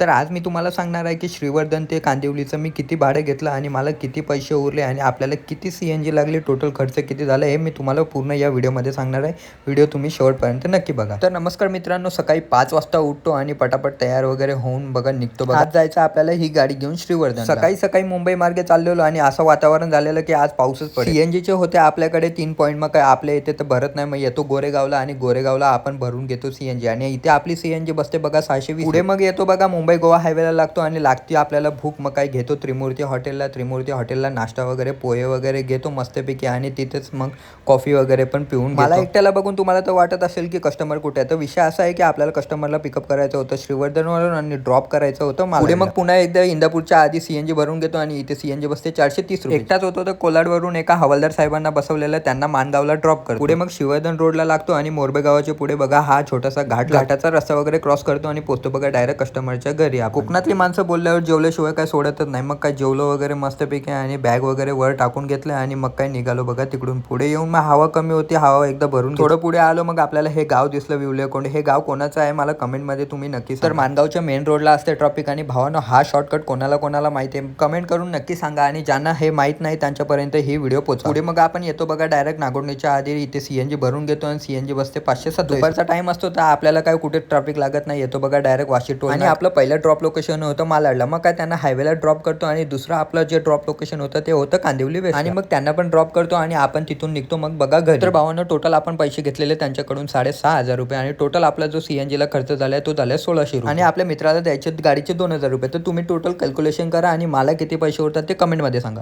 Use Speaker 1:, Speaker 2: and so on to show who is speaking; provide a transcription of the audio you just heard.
Speaker 1: तर आज मी तुम्हाला सांगणार आहे की श्रीवर्धन ते कांदिवलीचं मी किती भाडं घेतलं आणि मला किती पैसे उरले आणि आपल्याला किती CNG लागली, टोटल खर्च किती झाला हे मी तुम्हाला पूर्ण या व्हिडिओमध्ये सांगणार आहे. व्हिडिओ तुम्ही शेवटपर्यंत नक्की बघा. तर नमस्कार मित्रांनो, सकाळी 5 वाजता उठतो आणि पटापट तयार वगैरे होऊन बघा निघतो. बघा आज जायचं आपल्याला ही गाडी घेऊन श्रीवर्धन. सकाळी सकाळी मुंबई मार्गे चाललेलो आणि असं वातावरण झालेलं की आज पाऊसच पडेल. CNGचे होते आपल्याकडे 3 पॉईंट, मग काय आपल्या इथे तर भरत नाही. मग येतो गोरेगावला आणि गोरेगावला आपण भरून घेतो CNG आणि इथे आपली CNG बसते बघा 620. पुढे मग येतो बघा मुंबई गोवा हायवेला लागतो आणि लागते आपल्याला भूक. मग काय घेतो त्रिमूर्ती हॉटेलला नाश्ता वगैरे पोहे वगैरे घेतो मस्तपैकी आणि तिथेच मग कॉफी वगैरे पण पिऊन मला एकट्याला बघून तुम्हाला तर वाटत असेल की कस्टमर कुठे आहे. तर विषय असा आहे की आपल्याला कस्टमरला पिकअप करायचं होतं श्रीवर्धनवरून आणि ड्रॉप करायचं होतं मला. पुढे मग पुन्हा एकदा इंदापूरच्या आधी CNG भरून घेतो आणि इथे CNG बसते 430 रुपये. एकटाच होतो तर कोलाडवरून एका हवालदार साहेबांना बसवलेलं, त्यांना माणगावला ड्रॉप करतो. पुढे मग श्रीवर्धन रोडला लागतो आणि मोरबे गावाच्या पुढे बघा हा छोटासा घाटाचा रस्ता वगैरे क्रॉस करतो आणि पोहोचतो बघा डायरेक्ट कस्टमरच्या घरी. कोकणातली माणसं बोलल्यावर जेवल्याशिवाय काय सोडतच नाही. मग काय जेवलो वगैरे मस्तपैकी आणि बॅग वगैरे वर टाकून घेतलं आणि मग काय निघालो बघा तिकडून. पुढे येऊन मग हवा कमी होती, हवा एकदा भरून थोडं पुढे आलो मग आपल्याला हे गाव दिसलं विवलेकोंड. हे गाव कोणाचं आहे मला कमेंटमध्ये तुम्ही नक्की सांगा. तर माणगावच्या मेन रोडला असते ट्रॉफिक आणि भावानो हा शॉर्टकट कोणाला माहिती आहे कमेंट करून नक्की सांगा आणि ज्यांना हे माहीत नाही त्यांच्यापर्यंत ही व्हिडिओ पोहोचवा. पुढे मग आपण येतो बघा डायरेक्ट नागोडणीच्या आधी. इथे CNG भरून घेतो आणि CNG बसते 507. दुपारचा टाइम असतो तर आपल्याला काय कुठे ट्रॅफिक लागत नाही. येतो बघा डायरेक्ट वाशी टोल आणि आपलं पहिलं ड्रॉप लोकेशन होतं मालाडला. मग काय त्यांना हायवेला ड्रॉप करतो आणि दुसरं आपलं जे ड्रॉप लोकेशन होतं ते होतं कांदिवली वेस्ट आणि मग त्यांना पण ड्रॉप करतो आणि आपण तिथून निघतो मग बघा घरी. तर भावानं टोटल आपण पैसे घेतलेले त्यांच्याकडून 6,500 रुपये आणि टोटल आपला जो CNG ला खर्च झालाय तो झालाय 1600 रुपये आणि आपल्या मित्राला द्यायचे गाडीचे 2000 रुपये. तर तुम्ही टोटल कॅल्क्युलेशन करा आणि मला किती पैसे उरतात ते कमेंटमध्ये सांगा.